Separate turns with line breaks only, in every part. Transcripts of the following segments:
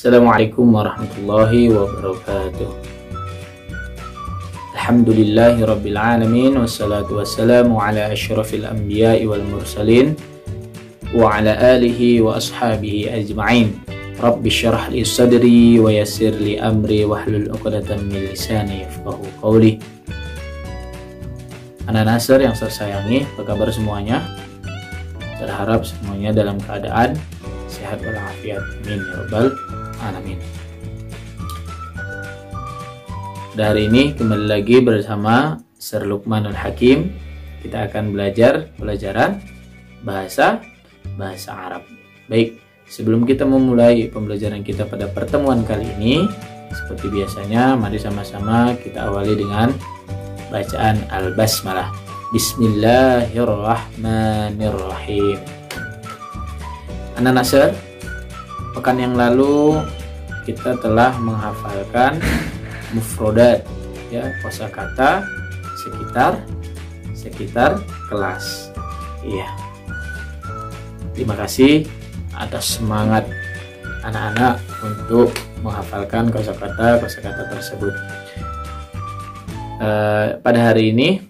Assalamualaikum warahmatullahi wabarakatuh. Alhamdulillahi rabbil alamin, wassalatu wassalamu ala asyrafil anbiya'i wal mursalin wa ala alihi wa ashabihi ajma'in. Rabbi syrah li sadri wa yassir li amri wahlul 'uqdatam min lisani yafqahu qawli. Anak Nasr yang saya sayangi, apa kabar semuanya? Berharap semuanya dalam keadaan sehat walafiat. Amin ya rabbal alamin. Hari ini kembali lagi bersama Sir Luqmanul Hakim. Kita akan belajar pelajaran bahasa Arab. Baik, sebelum kita memulai pembelajaran kita pada pertemuan kali ini, seperti biasanya, mari sama-sama kita awali dengan bacaan Al-Basmalah. Bismillahirrahmanirrahim. Anak Nasr, pekan yang lalu kita telah menghafalkan mufrodat, ya, kosakata sekitar kelas. Iya. Terima kasih atas semangat anak-anak untuk menghafalkan kosakata tersebut. Pada hari ini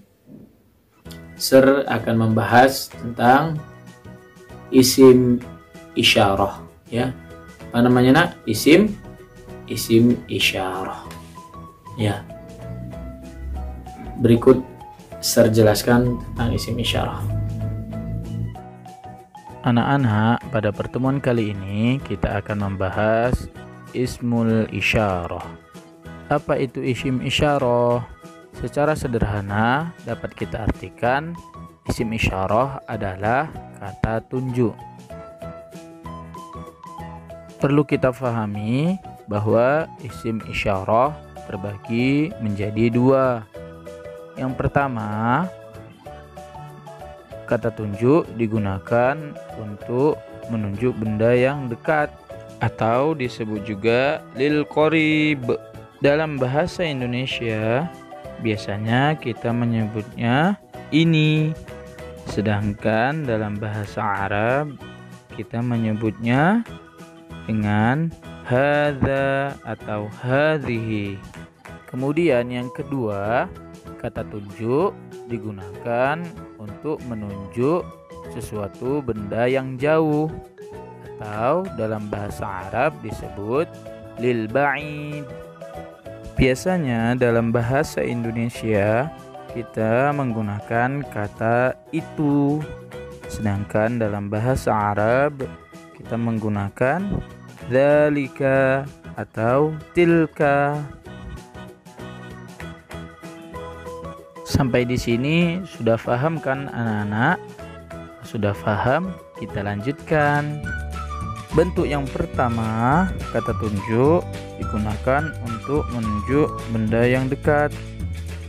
Sir akan membahas tentang isim isyarah, ya. Apa namanya, Nak? Isim isyarah. Ya. Berikut Sir jelaskan tentang isim isyarah. Anak-anak, pada pertemuan kali ini kita akan membahas ismul isyarah. Apa itu isim isyarah? Secara sederhana dapat kita artikan isim isyarah adalah kata tunjuk. Perlu kita fahami bahwa isim isyarah terbagi menjadi dua. Yang pertama, kata tunjuk digunakan untuk menunjuk benda yang dekat atau disebut juga lil qorib. Dalam bahasa Indonesia biasanya kita menyebutnya ini, sedangkan dalam bahasa Arab kita menyebutnya dengan hadza atau hadhihi. Kemudian yang kedua, kata tunjuk digunakan untuk menunjuk sesuatu benda yang jauh atau dalam bahasa Arab disebut lil ba'id. Biasanya dalam bahasa Indonesia kita menggunakan kata itu, sedangkan dalam bahasa Arab kita menggunakan dzalika atau tilka. Sampai di sini sudah paham kan anak-anak? Sudah paham? Kita lanjutkan. Bentuk yang pertama, kata tunjuk digunakan untuk menunjuk benda yang dekat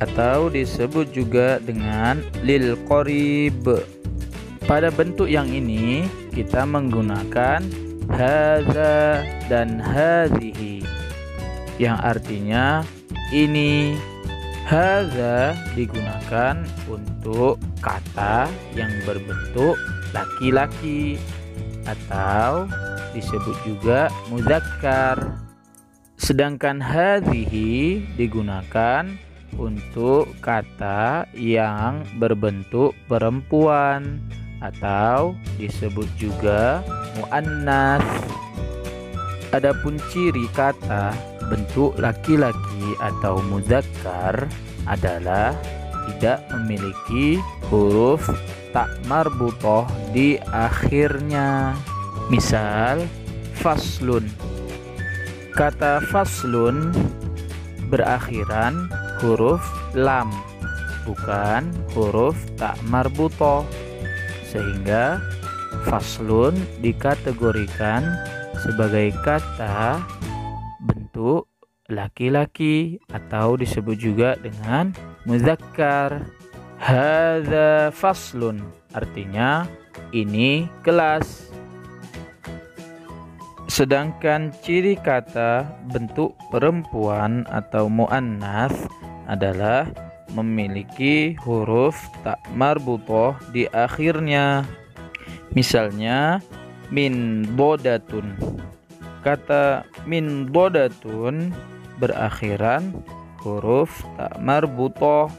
atau disebut juga dengan lil qorib. Pada bentuk yang ini kita menggunakan hadza dan hadhihi yang artinya ini. Hadza digunakan untuk kata yang berbentuk laki-laki atau disebut juga muzakkar. Sedangkan hadhihi digunakan untuk kata yang berbentuk perempuan atau disebut juga muannas. Adapun ciri kata bentuk laki-laki atau muzakkar adalah tidak memiliki huruf tak marbutoh di akhirnya. Misal faslun. Kata faslun berakhiran huruf lam, bukan huruf tak marbutoh, sehingga faslun dikategorikan sebagai kata bentuk laki-laki atau disebut juga dengan muzakkar. Hadza faslun artinya ini kelas. Sedangkan ciri kata bentuk perempuan atau muannas adalah memiliki huruf tak marbutoh di akhirnya. Misalnya min bodatun
kata min dodatun berakhiran huruf tak marbutoh,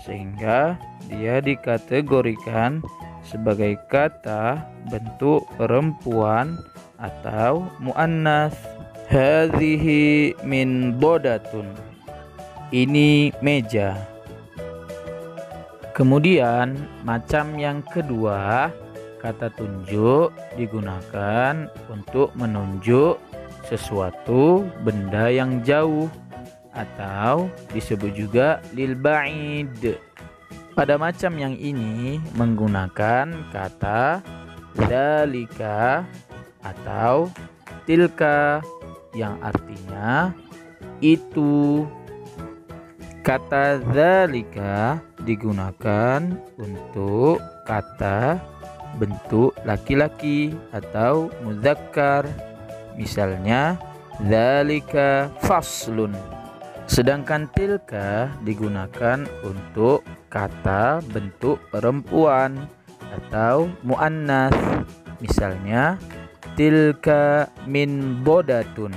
sehingga dia dikategorikan sebagai kata bentuk perempuan atau muannas. Hadhihi min dodatun, ini meja. Kemudian macam yang kedua, kata tunjuk digunakan untuk menunjuk sesuatu benda yang jauh atau disebut juga lil ba'id. Pada macam yang ini menggunakan kata dzalika atau tilka yang artinya itu. Kata dzalika digunakan untuk kata bentuk laki-laki atau muzakkar. Misalnya dzalika faslun. Sedangkan tilka digunakan untuk kata bentuk perempuan atau muannas. Misalnya tilka min bodatun.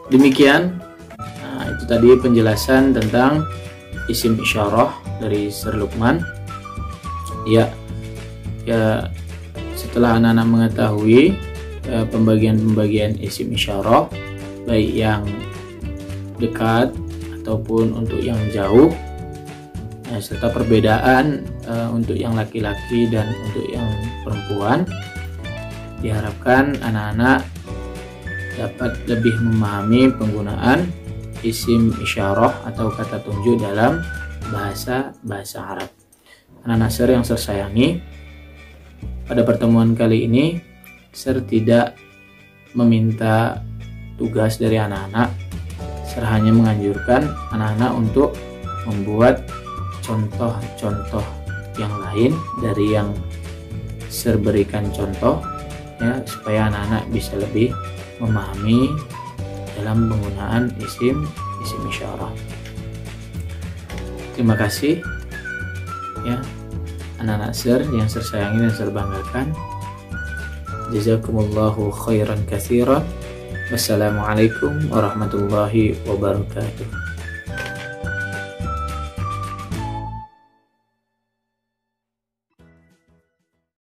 Demikian, itu tadi penjelasan tentang isim isyarah dari Sir Luqman. Ya, setelah anak-anak mengetahui pembagian-pembagian isim isyarah, baik yang dekat ataupun untuk yang jauh, serta perbedaan untuk yang laki-laki dan untuk yang perempuan, diharapkan anak-anak dapat lebih memahami penggunaan isim isyarah atau kata tunjuk dalam bahasa Arab. Anak-anak Sir yang Sir sayangi, pada pertemuan kali ini Sir tidak meminta tugas dari anak-anak. Sir hanya menganjurkan anak-anak untuk membuat contoh-contoh yang lain dari yang Sir berikan contoh, ya, supaya anak-anak bisa lebih memahami dalam penggunaan isim isyarah. Terima kasih, ya, anak-anak Sir yang Sir sayangi dan Sir banggakan. Jazakumullahu khairan katsiran. Wassalamualaikum warahmatullahi wabarakatuh.